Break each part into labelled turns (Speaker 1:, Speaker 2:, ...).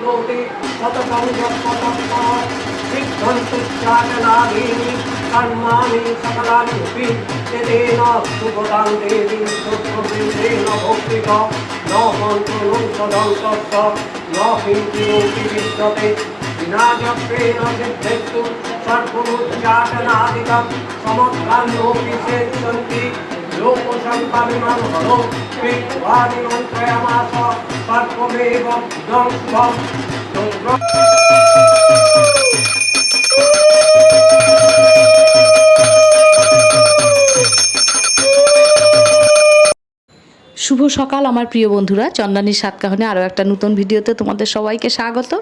Speaker 1: प्राप्नोति शतकं यत्पतत्तः सिद्धन्तुच्चाटनादीनि कर्माणि सकलान्यपि यदेन सुभदां देवी सुप्रवृत्तेन भोक्तिका न मन्त्रो सदन्तस्य न किञ्चिदपि विद्यते विनाजप्रेण सिद्धेस्तु षट्पुरुच्चाटनादिकं समग्रान्नोऽपि सेत्सन्ति लोकसङ्कमिमं हरो विद्वादिमन्त्रयमास सर्वमेव ध्वंसं
Speaker 2: শুভ সকাল আমার প্রিয় বন্ধুরা, চন্দানীর সাতকাহনে আরও একটা নতুন ভিডিওতে তোমাদের সবাইকে স্বাগত।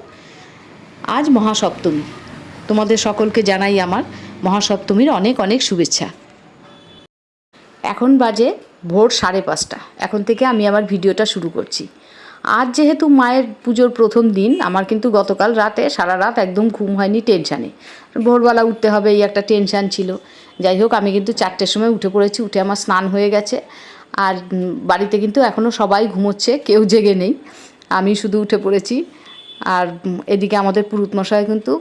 Speaker 2: আজ মহাসপ্তমী, তোমাদের সকলকে জানাই আমার মহাসপ্তমীর অনেক অনেক শুভেচ্ছা। এখন বাজে ভোর 5:30, এখন থেকে আমি আমার ভিডিওটা শুরু করছি। আজ যেহেতু মায়ের পুজোর প্রথম দিন, আমার কিন্তু গতকাল রাতে সারা রাত একদম ঘুম হয়নি টেনশানে। ভোরবেলা উঠতে হবে এই একটা টেনশান ছিল। যাই হোক, আমি কিন্তু 4টের সময় উঠে পড়েছি, উঠে আমার স্নান হয়ে গেছে। আর বাড়িতে কিন্তু এখনও সবাই ঘুমোচ্ছে, কেউ জেগে নেই, আমি শুধু উঠে পড়েছি। আর এদিকে আমাদের পুরুতমশাই কিন্তু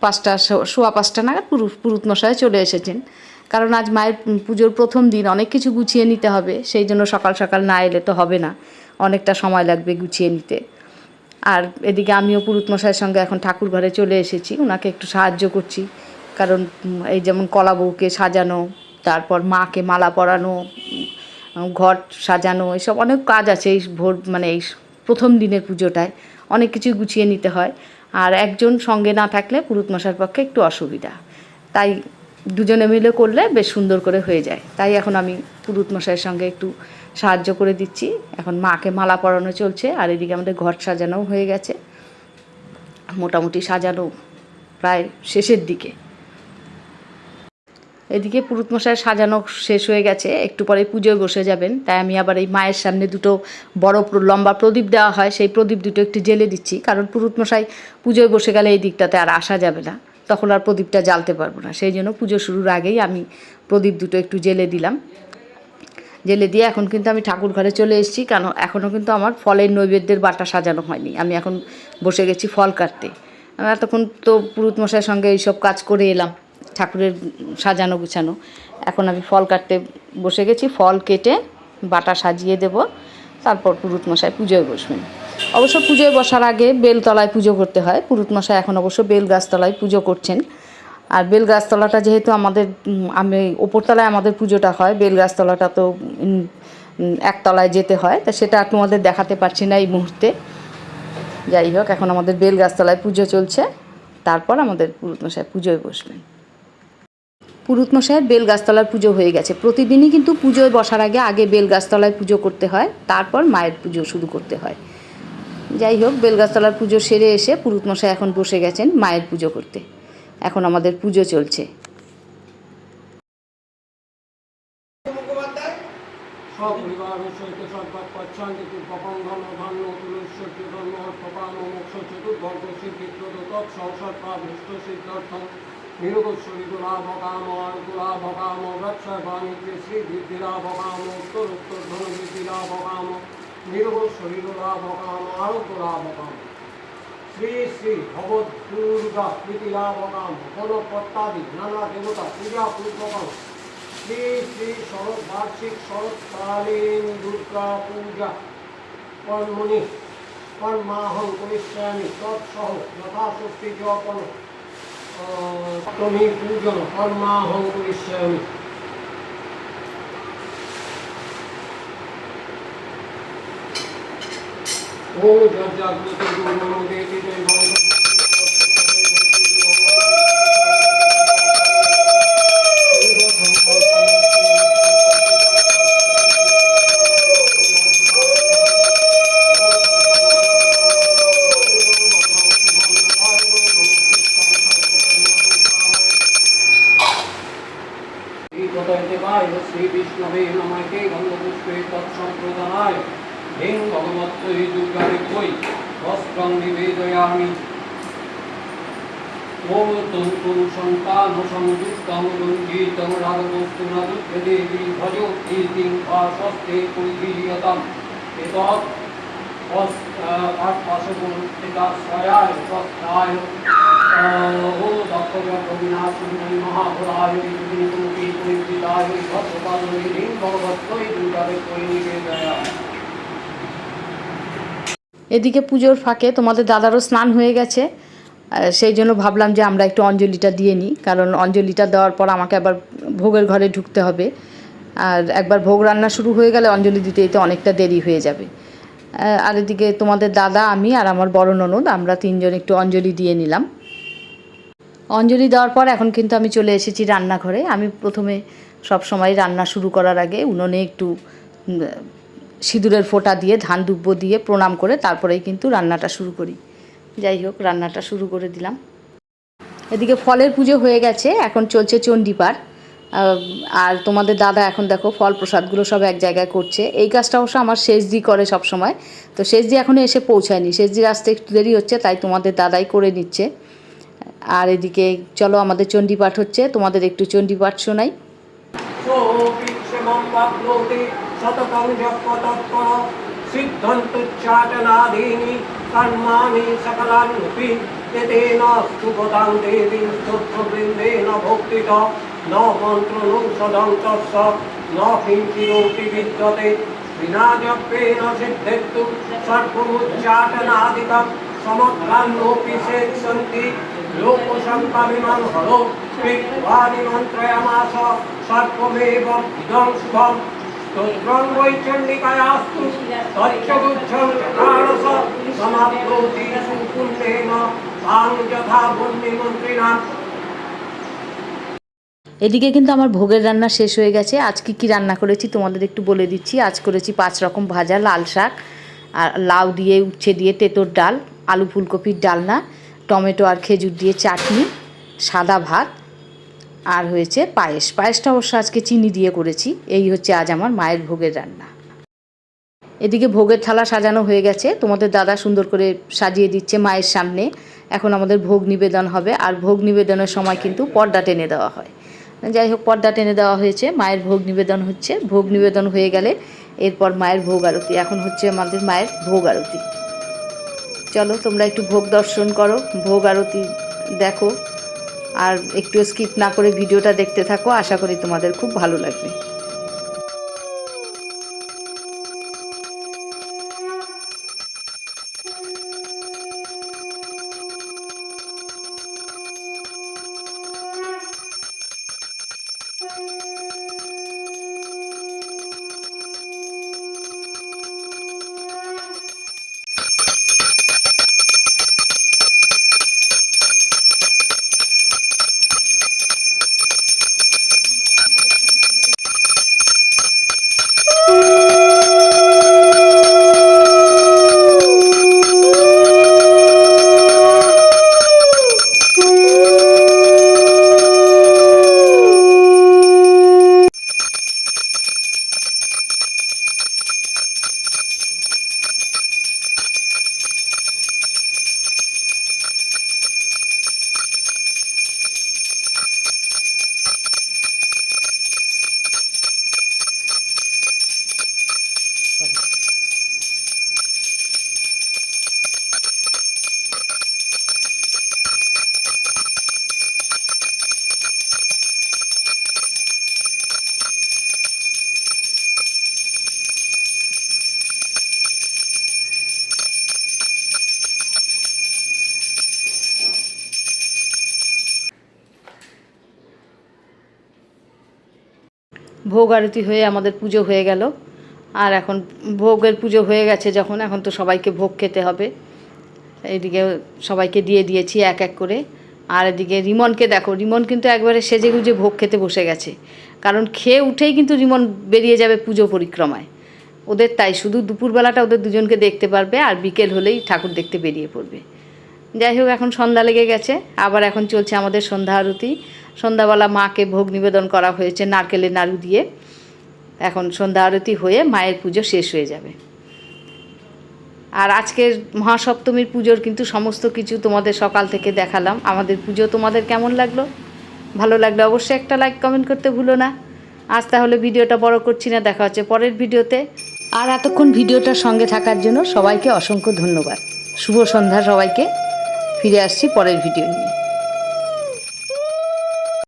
Speaker 2: 5:15 নাগাদ পুরুতমশাই চলে এসেছেন, কারণ আজ মায়ের পুজোর প্রথম দিন, অনেক কিছু গুছিয়ে নিতে হবে। সেই জন্য সকাল সকাল না এলে তো হবে না, অনেকটা সময় লাগবে গুছিয়ে নিতে। আর এদিকে আমিও পুরুতমশাইয়ের সঙ্গে এখন ঠাকুর ঘরে চলে এসেছি, ওনাকে একটু সাহায্য করছি। কারণ এই যেমন কলা বউকে সাজানো, তারপর মাকে মালা পরানো, ঘর সাজানো, এইসব অনেক কাজ আছে। এই এই প্রথম দিনের পুজোটায় অনেক কিছু গুছিয়ে নিতে হয়। আর একজন সঙ্গে না থাকলে পুরুতমশাইয়ের পক্ষে একটু অসুবিধা, তাই দুজনে মিলে করলে বেশ সুন্দর করে হয়ে যায়। তাই এখন আমি পুরুতমশাইয়ের সঙ্গে একটু সাহায্য করে দিচ্ছি। এখন মাকে মালা পরানো চলছে, আর এদিকে আমাদের ঘর সাজানোও হয়ে গেছে, মোটামুটি সাজানো প্রায় শেষের দিকে। এদিকে পুরুতমশাই সাজানো শেষ হয়ে গেছে, একটু পরে পুজোয় বসে যাবেন। তাই আমি আবার এই মায়ের সামনে দুটো বড় লম্বা প্রদীপ দেওয়া হয়, সেই প্রদীপ দুটো একটু জ্বেলে দিচ্ছি। কারণ পুরুতমশাই পুজোয় বসে গেলে এই দিকটাতে আর আসা যাবে না, তখন আর প্রদীপটা জ্বালতে পারবো না। সেই জন্য পুজো শুরুর আগেই আমি প্রদীপ দুটো একটু জ্বেলে দিলাম। জ্বেলে দিয়ে এখন কিন্তু আমি ঠাকুর ঘরে চলে এসেছি, কারণ এখনও কিন্তু আমার ফলের নৈবেদ্যের বাটা সাজানো হয়নি। আমি এখন বসে গেছি ফল কাটতে। আমি এতক্ষণ তো পুরুতমশাইয়ের সঙ্গে এইসব কাজ করে এলাম, ঠাকুরের সাজানো গুছানো। এখন আমি ফল কাটতে বসে গেছি, ফল কেটে বাটা সাজিয়ে দেব, তারপর পুরুতমশাই পুজোয় বসবেন। অবশ্য পুজোয় বসার আগে বেলতলায় পুজো করতে হয়। পুরুতমশাই এখন অবশ্য বেল গাছতলায় পুজো করছেন। আর বেল গাছতলাটা যেহেতু আমি ওপরতলায় আমাদের পুজোটা হয়, বেল গাছতলাটা তো একতলায় যেতে হয়, তা সেটা আর তোমাদের দেখাতে পারছি না এই মুহূর্তে। যাই হোক, এখন আমাদের বেল গাছতলায় পুজো চলছে, তারপর আমাদের পুরুতমশাই পুজোয় বসবেন। পুরুতমশাইয়ের বেল গাছতলার পুজো হয়ে গেছে। প্রতিদিনই কিন্তু পুজোয় বসার আগে বেল গাছতলায় পুজো করতে হয়, তারপর মায়ের পুজো শুরু করতে হয়। যাই হোক, বেল গাছতলার পুজো সেরে এসে পুরুতমশাই এখন বসে গেছেন মায়ের পুজো করতে। এখন আমাদের পুজো চলছে।
Speaker 1: শ্রী শ্রী ভগবত দুর্গা প্রীতিলাভকাম গণপত্যাদি নানা দেবতা পূজা পূর্বকম শ্রী শ্রী শরৎ বার্ষিক শরৎকালীন দুর্গা পূজা কর্মণি কর্মাহং করিষ্যামি তৎসহ যথাশক্তি যপন সপ্তমী পূজন কর্মাহং করিষ্যামি। ওম জজ্জাগ্রতে গুরু দেতি জয় ভগবান শ্রী বিষ্ণবে নমঃ গন্ধপুষ্পে তৎসম্প্রদানায় হেং ভগবত্তৈ দুর্গাদেবৈ বস্ত্রং নিবেদয়ামি। ওম তং তং সন্তান সংযুক্তং রঞ্জিতং রাগবস্তুনাদুক্তে দেবী ভজো কীর্তিং ভাসস্তে কুলগীয়তাম এতৎ অশ্বগুণিকাশ্রয়ায় স্বস্থায় ও দক্ষযজ্ঞবিনাশিনী মহাপুরায় বিষ্ণুরূপী পরিচিতায় ভদ্রপালনী ভগবত্তৈ দুর্গাদের পরিনিবেদয়া।
Speaker 2: এদিকে পুজোর ফাঁকে তোমাদের দাদারও স্নান হয়ে গেছে, সেই জন্য ভাবলাম যে আমরা একটু অঞ্জলিটা দিয়ে নিই, কারণ অঞ্জলিটা দেওয়ার পর আমাকে আবার ভোগের ঘরে ঢুকতে হবে, আর একবার ভোগ রান্না শুরু হয়ে গেলে অঞ্জলি দিতে দিতে অনেকটা দেরি হয়ে যাবে। আর এদিকে তোমাদের দাদা, আমি আর আমার বড় ননদ, আমরা তিনজন একটু অঞ্জলি দিয়ে নিলাম। অঞ্জলি দেওয়ার পর এখন কিন্তু আমি চলে এসেছি রান্নাঘরে। আমি প্রথমে সব সময় রান্না শুরু করার আগে উনুনে একটু সিঁদুরের ফোঁটা দিয়ে ধান দুব্বো দিয়ে প্রণাম করে তারপরেই কিন্তু রান্নাটা শুরু করি। যাই হোক, রান্নাটা শুরু করে দিলাম। এদিকে ফলের পুজো হয়ে গেছে, এখন চলছে চণ্ডীপাঠ। আর তোমাদের দাদা এখন দেখো ফল প্রসাদগুলো সব এক জায়গায় করছে। এই কাজটা অবশ্য আমার শেষদি করে সব সময়, তো শেষদি এখনও এসে পৌঁছায়নি, শেষদির আসতে একটু দেরি হচ্ছে, তাই তোমাদের দাদাই করে নিচ্ছে। আর এদিকে চলো আমাদের চণ্ডীপাঠ হচ্ছে, তোমাদের একটু চণ্ডীপাঠ শোনাই।
Speaker 1: সিদ্ধন্তুচ্চাটনাদীনি কর্মাণি সকলান্যপি এতেন সুগতাং দেবী স্তোত্রবৃন্দেন ভক্তিতা ন মন্ত্রণৌষধং তস্য ন কিঞ্চিদপি বিদ্যতে বিনা জপেন সিদ্ধেত্তু সর্বমুচ্চাটনাদিকং সমগ্রান্নোপি সন্তি লোকসংকমিমং হরো পিত্বানি মন্ত্রয়ামাস সর্বমেব ইদং শুভম স্তোত্রং বৈ চণ্ডিকায়াস্তু তচ্চগুচ্ছং চকারস সমাপ্নোতি সুপুণ্যেন তাং যথা বন্যমন্ত্রিণা।
Speaker 2: এদিকে কিন্তু আমার ভোগের রান্না শেষ হয়ে গেছে। আজকে কি রান্না করেছি তোমাদের একটু বলে দিচ্ছি। আজ করেছি 5 রকম ভাজা, লাল শাক আর লাউ দিয়ে, উচ্ছে দিয়ে তেঁতোর ডাল, আলু ফুলকপির ডালনা, টমেটো আর খেজুর দিয়ে চাটনি, সাদা ভাত, আর হয়েছে পায়েস। পায়েসটা অবশ্য আজকে চিনি দিয়ে করেছি। এই হচ্ছে আজ আমার মায়ের ভোগের রান্না। এদিকে ভোগের থালা সাজানো হয়ে গেছে, তোমাদের দাদা সুন্দর করে সাজিয়ে দিচ্ছে মায়ের সামনে। এখন আমাদের ভোগ নিবেদন হবে, আর ভোগ নিবেদনের সময় কিন্তু পর্দা টেনে দেওয়া হয়। যাই হোক, পর্দা টেনে দেওয়া হয়েছে, মায়ের ভোগ নিবেদন হচ্ছে। ভোগ নিবেদন হয়ে গেলে এরপর মায়ের ভোগ আরতি। এখন হচ্ছে আমাদের মায়ের ভোগ আরতি। চলো তোমরা একটু ভোগ দর্শন করো, ভোগ আরতি দেখো, আর একটু স্কিপ না করে ভিডিওটা দেখতে থাকো। আশা করি তোমাদের খুব ভালো লাগবে। ভোগ আরতি হয়ে আমাদের পুজো হয়ে গেল। আর এখন ভোগের পুজো হয়ে গেছে যখন, এখন তো সবাইকে ভোগ খেতে হবে। এইদিকে সবাইকে দিয়ে দিয়েছি এক এক করে। আর এদিকে রিমনকে দেখো, রিমন কিন্তু একবারে সেজে গুজে ভোগ খেতে বসে গেছে, কারণ খেয়ে উঠেই কিন্তু রিমন বেরিয়ে যাবে পুজো পরিক্রমায়। ওদের তাই শুধু দুপুরবেলাটা ওদের দুজনকে দেখতে পারবে, আর বিকেল হলেই ঠাকুর দেখতে বেরিয়ে পড়বে। যাই হোক, এখন সন্ধ্যা লেগে গেছে, আবার এখন চলছে আমাদের সন্ধ্যা আরতি। সন্ধ্যাবেলা মাকে ভোগ নিবেদন করা হয়েছে নারকেলের নাড়ু দিয়ে। এখন সন্ধ্যা আরতি হয়ে মায়ের পুজো শেষ হয়ে যাবে। আর আজকের মহাসপ্তমীর পুজোর কিন্তু সমস্ত কিছু তোমাদের সকাল থেকে দেখালাম। আমাদের পুজো তোমাদের কেমন লাগলো? ভালো লাগলে অবশ্যই একটা লাইক কমেন্ট করতে ভুলো না। আজ তাহলে ভিডিওটা বড় করছি না, দেখা হচ্ছে পরের ভিডিওতে। আর এতক্ষণ ভিডিওটার সঙ্গে থাকার জন্য সবাইকে অসংখ্য ধন্যবাদ। শুভ সন্ধ্যা সবাইকে। ফিরে আসছি পরের ভিডিও নিয়ে।